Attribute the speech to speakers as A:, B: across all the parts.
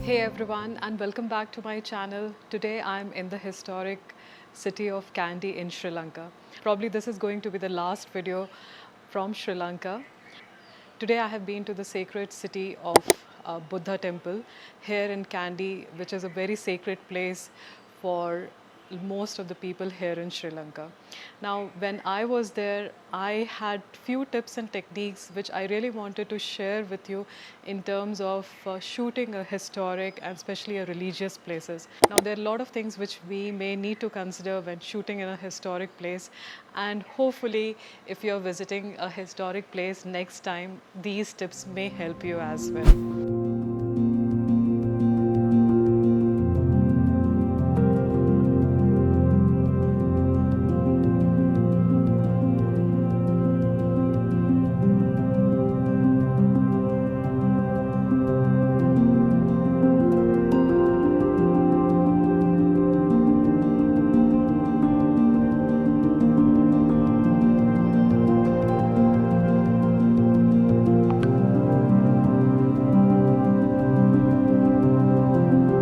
A: Hey everyone, and welcome back to my channel. Today I'm in the historic city of Kandy in Sri Lanka. Probably this is going to be the last video from Sri Lanka. Today I have been to the sacred city of Buddha temple here in Kandy, which is a very sacred place for most of the people here in Sri Lanka. Now, when I was there, I had few tips and techniques which I really wanted to share with you in terms of shooting a historic and especially a religious places. Now, there are a lot of things which we may need to consider when shooting in a historic place, and hopefully, if you're visiting a historic place next time, these tips may help you as well.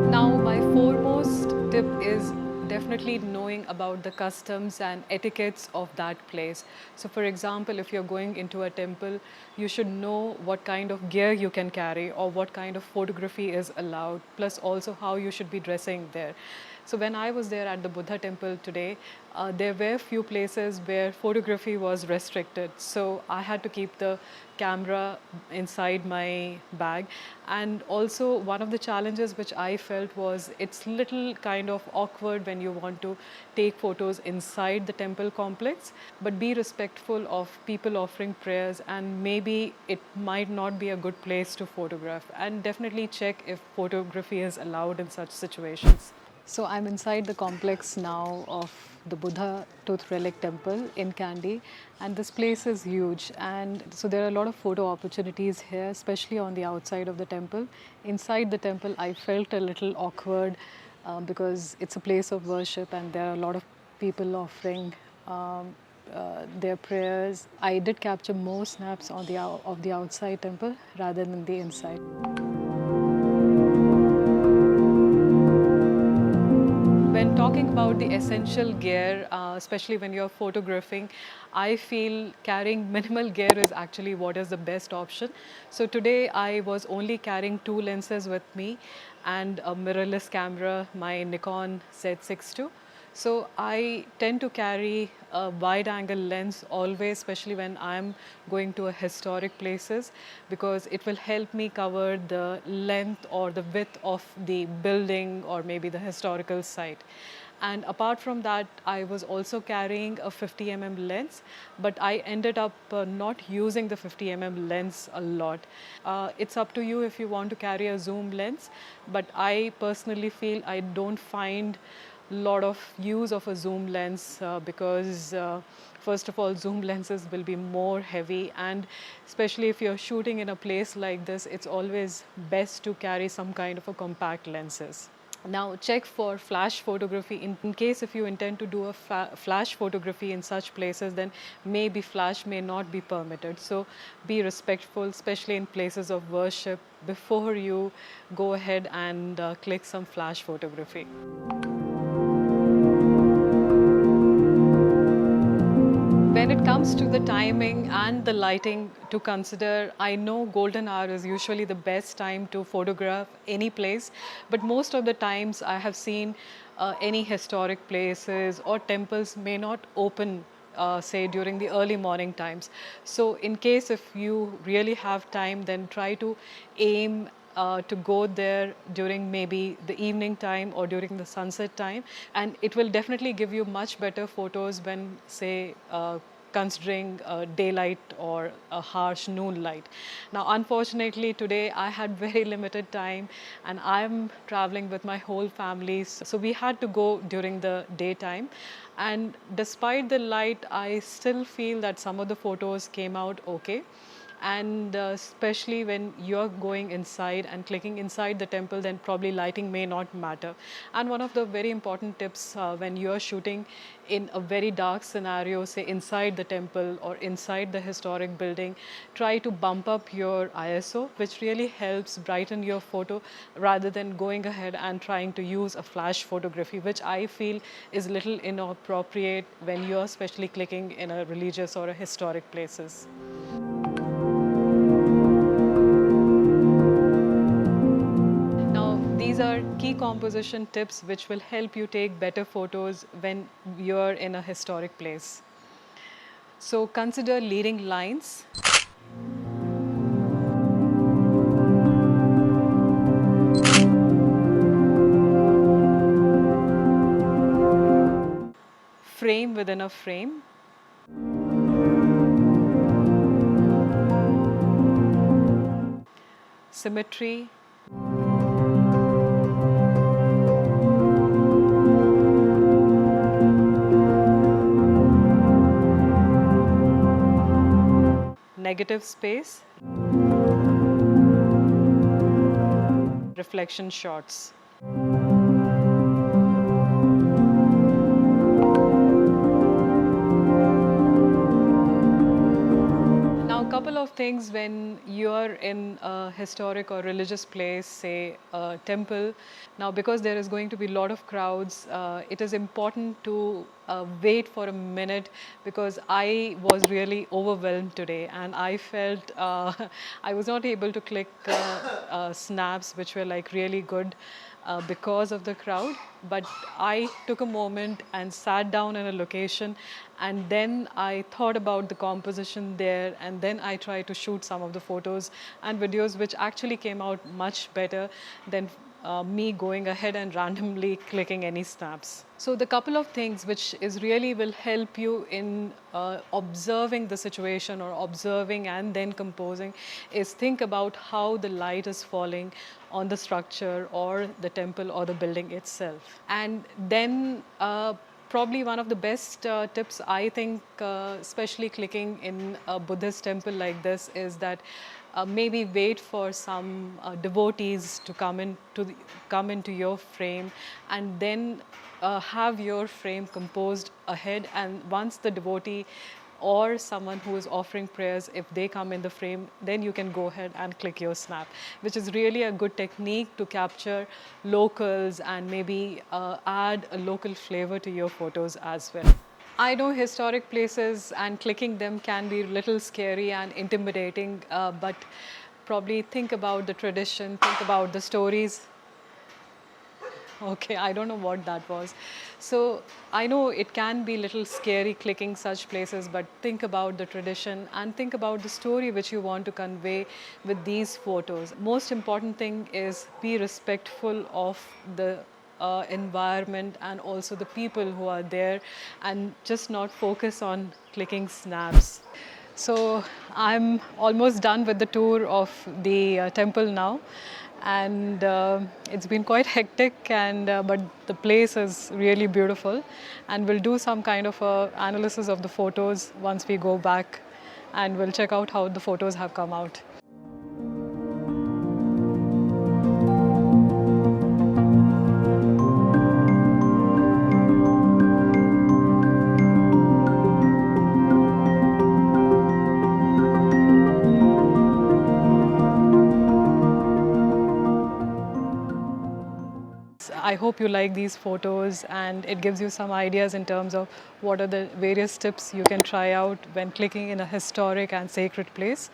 A: Now, my foremost tip is definitely knowing about the customs and etiquettes of that place. So, for example, if you're going into a temple, you should know what kind of gear you can carry or what kind of photography is allowed, plus also how you should be dressing there. So when I was there at the Buddha temple today, there were few places where photography was restricted. So I had to keep the camera inside my bag. And also one of the challenges which I felt was it's little kind of awkward when you want to take photos inside the temple complex, but be respectful of people offering prayers, and maybe it might not be a good place to photograph. And definitely check if photography is allowed in such situations. So I'm inside the complex now of the Buddha Tooth Relic Temple in Kandy, and this place is huge, and so there are a lot of photo opportunities here, especially on the outside of the temple. Inside the temple I felt a little awkward because it's a place of worship and there are a lot of people offering their prayers. I did capture more snaps on of the outside temple rather than the inside. When talking about the essential gear, especially when you're photographing, I feel carrying minimal gear is actually what is the best option. So today I was only carrying two lenses with me and a mirrorless camera, my Nikon Z6 So I tend to carry a wide angle lens always, especially when I'm going to a historic places, because it will help me cover the length or the width of the building or maybe the historical site. And apart from that, I was also carrying a 50 mm lens, but I ended up not using the 50 mm lens a lot. It's up to you if you want to carry a zoom lens, but I personally feel I don't find lot of use of a zoom lens because first of all, zoom lenses will be more heavy, and especially if you're shooting in a place like this, it's always best to carry some kind of a compact lenses. Now check for flash photography in case if you intend to do a flash photography in such places, then maybe flash may not be permitted. So be respectful, especially in places of worship, before you go ahead and click some flash photography. When it comes to the timing and the lighting to consider, I know golden hour is usually the best time to photograph any place, but most of the times I have seen any historic places or temples may not open say during the early morning times. So in case if you really have time, then try to aim to go there during maybe the evening time or during the sunset time, and it will definitely give you much better photos when say considering daylight or a harsh noon light. Now unfortunately today I had very limited time and I'm traveling with my whole family, so we had to go during the daytime, and despite the light I still feel that some of the photos came out okay. and especially when you're going inside and clicking inside the temple, then probably lighting may not matter. And one of the very important tips when you're shooting in a very dark scenario, say inside the temple or inside the historic building, try to bump up your ISO, which really helps brighten your photo rather than going ahead and trying to use a flash photography, which I feel is a little inappropriate when you're especially clicking in a religious or a historic places. Now, these are key composition tips which will help you take better photos when you're in a historic place. So consider leading lines. Frame within a frame. Symmetry. Negative space. Reflection shots. Now, a couple of things when you're in a historic or religious place, say a temple. Now, because there is going to be a lot of crowds, it is important to wait for a minute, because I was really overwhelmed today and I felt I was not able to click snaps which were like really good because of the crowd. But I took a moment and sat down in a location, and then I thought about the composition there, and then I tried to shoot some of the photos and videos which actually came out much better than me going ahead and randomly clicking any snaps. So the couple of things which is really will help you in observing the situation or observing and then composing is think about how the light is falling on the structure or the temple or the building itself. And then probably one of the best tips I think, especially clicking in a Buddhist temple like this, is that maybe wait for some devotees to come into your frame, and then have your frame composed ahead. And once the devotee or someone who is offering prayers, if they come in the frame, then you can go ahead and click your snap, which is really a good technique to capture locals and maybe add a local flavor to your photos as well. I know historic places and clicking them can be a little scary and intimidating, but probably think about the tradition, think about the stories. Okay, I don't know what that was. So I know it can be a little scary clicking such places, but think about the tradition and think about the story which you want to convey with these photos. Most important thing is be respectful of the environment and also the people who are there, and just not focus on clicking snaps. So I'm almost done with the tour of the temple now, and it's been quite hectic, and but the place is really beautiful, and we'll do some kind of analysis of the photos once we go back, and we'll check out how the photos have come out. I hope you like these photos, and it gives you some ideas in terms of what are the various tips you can try out when clicking in a historic and sacred place.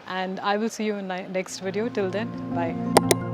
A: And I will see you in my next video. Till then, bye.